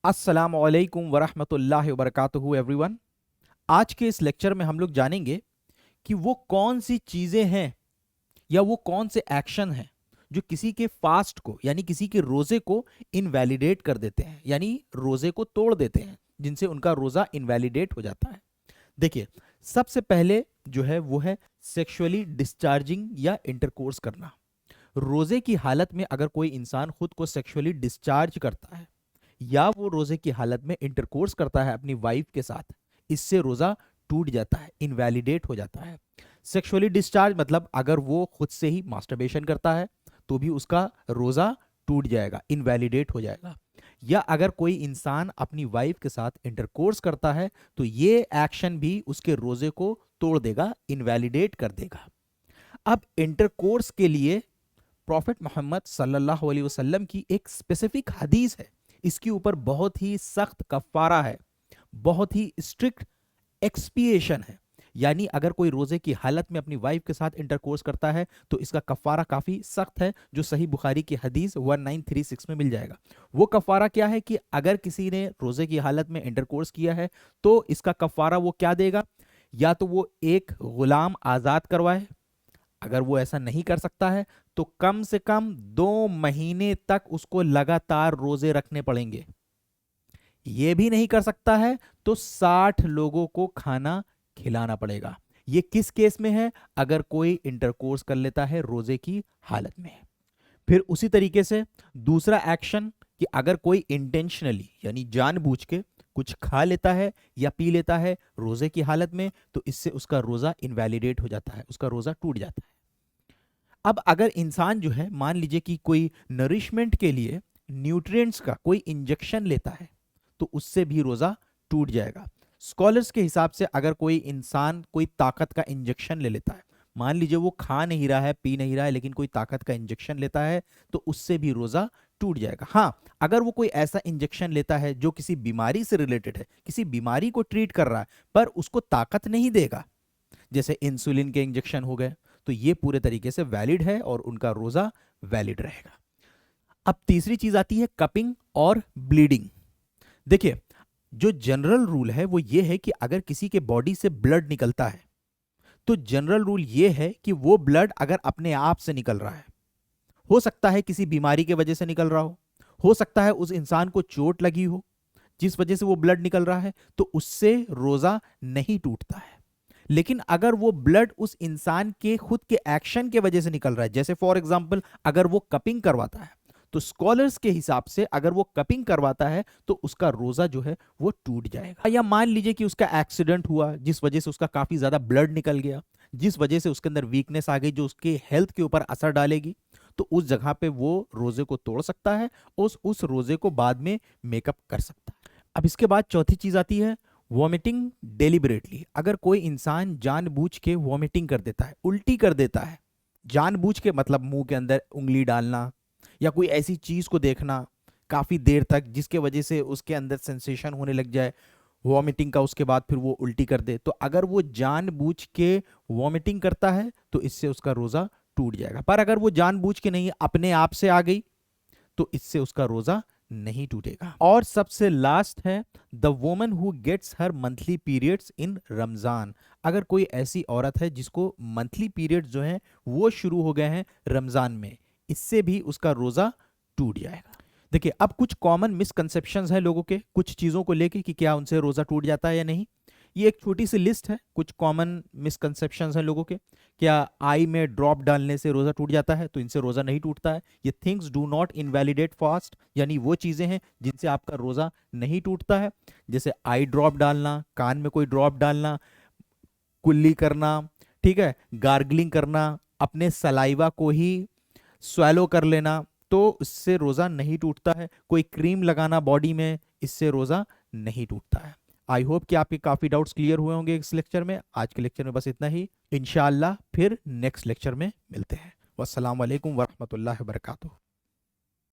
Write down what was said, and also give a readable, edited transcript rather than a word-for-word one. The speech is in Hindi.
अस्सलाम वालेकुम वरहमतुल्लाहि वबरकातुहू एवरीवन। आज के इस लेक्चर में हम लोग जानेंगे कि वो कौन सी चीज़ें हैं या वो कौन से एक्शन हैं जो किसी के फास्ट को यानी किसी के रोज़े को इनवैलिडेट कर देते हैं, यानी रोज़े को तोड़ देते हैं, जिनसे उनका रोज़ा इनवैलिडेट हो जाता है। देखिए, सबसे पहले जो है वो है सेक्सुअली डिस्चार्जिंग या इंटरकोर्स करना। रोज़े की हालत में अगर कोई इंसान खुद को सेक्सुअली डिस्चार्ज करता है या वो रोजे की हालत में इंटरकोर्स करता है अपनी वाइफ के साथ, इससे रोजा टूट जाता है, इनवैलिडेट हो जाता है। सेक्सुअली डिस्चार्ज मतलब अगर वो खुद से ही मास्टरबेशन करता है तो भी उसका रोजा टूट जाएगा, इनवैलिडेट हो जाएगा। या अगर कोई इंसान अपनी वाइफ के साथ इंटरकोर्स करता है तो ये एक्शन भी उसके रोजे को तोड़ देगा, इनवैलिडेट कर देगा। अब इंटरकोर्स के लिए प्रॉफिट मोहम्मद सल्लल्लाहु अलैहि वसल्लम की एक स्पेसिफिक हदीस है। इसके ऊपर बहुत ही सख्त कफारा है, बहुत ही स्ट्रिक्ट एक्सपिएशन है। यानी अगर कोई रोजे की हालत में अपनी वाइफ के साथ इंटरकोर्स करता है तो इसका कफारा काफी सख्त है, जो सही बुखारी की हदीस 1936 में मिल जाएगा। वो कफारा क्या है कि अगर किसी ने रोजे की हालत में इंटरकोर्स किया है तो इसका कफारा वो क्या देगा, या तो वो एक गुलाम आजाद करवाए, अगर वो ऐसा नहीं कर सकता है तो कम से कम 2 महीने तक उसको लगातार रोजे रखने पड़ेंगे। ये भी नहीं कर सकता है तो 60 लोगों को खाना खिलाना पड़ेगा। ये किस केस में है? अगर कोई इंटरकोर्स कर लेता है रोजे की हालत में। फिर उसी तरीके से दूसरा एक्शन कि अगर कोई इंटेंशनली यानी जानबूझ के कुछ खा लेता है या पी लेता है रोजे की हालत में तो इससे उसका रोजा इनवैलिडेट हो जाता है, उसका रोजा टूट जाता है। अब अगर इंसान जो है मान लीजिए कि कोई नरिशमेंट के लिए न्यूट्रिएंट्स का कोई इंजेक्शन लेता है तो उससे भी रोजा टूट जाएगा। स्कॉलर्स के हिसाब से अगर कोई इंसान कोई ताकत का इंजेक्शन ले लेता है, मान लीजिए वो खा नहीं रहा है पी नहीं रहा है लेकिन कोई ताकत का इंजेक्शन लेता है तो उससे भी रोजा टूट जाएगा। हाँ, अगर वो कोई ऐसा इंजेक्शन लेता है जो किसी बीमारी से रिलेटेड है, किसी बीमारी को ट्रीट कर रहा है पर उसको ताकत नहीं देगा, जैसे इंसुलिन के इंजेक्शन हो गए, तो ये पूरे तरीके से वैलिड है और उनका रोजा वैलिड रहेगा। अब तीसरी चीज आती है कपिंग और ब्लीडिंग। देखिए, जो जनरल रूल है वो ये है कि अगर किसी के बॉडी से ब्लड निकलता है तो जनरल रूल ये है कि वो ब्लड अगर अपने आप से निकल रहा है, हो सकता है किसी बीमारी के वजह से निकल रहा हो सकता है उस इंसान को चोट लगी हो जिस वजह से वो ब्लड निकल रहा है, तो उससे रोजा नहीं टूटता है। लेकिन अगर वो ब्लड उस इंसान के खुद के एक्शन के वजह से निकल रहा है, जैसे फॉर एग्जांपल अगर वो कपिंग करवाता है, तो स्कॉलर्स के हिसाब से अगर वो कपिंग करवाता है तो उसका रोजा जो है वो टूट जाएगा। या मान लीजिए कि उसका एक्सीडेंट हुआ जिस वजह से उसका काफी ज्यादा ब्लड निकल गया, जिस वजह से उसके अंदर वीकनेस आ गई जो उसके हेल्थ के ऊपर असर डालेगी, तो उस जगह पे वो रोजे को तोड़ सकता है, उस रोजे को बाद में मेकअप कर सकता है। अब इसके बाद चौथी चीज आती है वॉमिटिंग डेलिबरेटली। अगर कोई इंसान जानबूझ के वॉमिटिंग कर देता है, उल्टी कर देता है, जानबूझ के मतलब मुंह के अंदर उंगली डालना या कोई ऐसी चीज को देखना काफी देर तक जिसके वजह से उसके अंदर सेंसेशन होने लग जाए वॉमिटिंग का, उसके बाद फिर वो उल्टी कर दे, तो अगर वो जानबूझ के वॉमिटिंग करता है तो इससे उसका रोजा टूट जाएगा। पर अगर वो जानबूझ के नहीं, अपने आप से आ गई, तो इससे उसका रोजा नहीं टूटेगा। और सबसे लास्ट है the woman who gets her monthly periods in Ramzan. अगर कोई ऐसी औरत है जिसको मंथली पीरियड्स जो हैं वो शुरू हो गए हैं रमजान में, इससे भी उसका रोजा टूट जाएगा। देखिए, अब कुछ कॉमन मिसकंसेप्शंस हैं लोगों के कुछ चीजों को लेके कि क्या उनसे रोजा टूट जाता है या नहीं। ये एक छोटी सी लिस्ट है, कुछ कॉमन मिसकंसेप्शंस हैं लोगों के। क्या आई में ड्रॉप डालने से रोजा टूट जाता है? तो इनसे रोजा नहीं टूटता है। ये things do not invalidate fast, यानी वो चीजें हैं जिनसे आपका रोजा नहीं टूटता है, जैसे आई ड्रॉप डालना, कान में कोई ड्रॉप डालना, कुल्ली करना, ठीक है, गार्गलिंग करना, अपने सलाइवा को ही स्वैलो कर लेना, तो इससे रोजा नहीं टूटता है। कोई क्रीम लगाना बॉडी में, इससे रोजा नहीं टूटता है। आई होप कि आपके काफी डाउट्स क्लियर हुए होंगे इस लेक्चर में। आज के लेक्चर में बस इतना ही, इंशाअल्लाह फिर नेक्स्ट लेक्चर में मिलते हैं। वस्सलाम वालेकुम वरहमतुल्लाहि वबरकातुहू।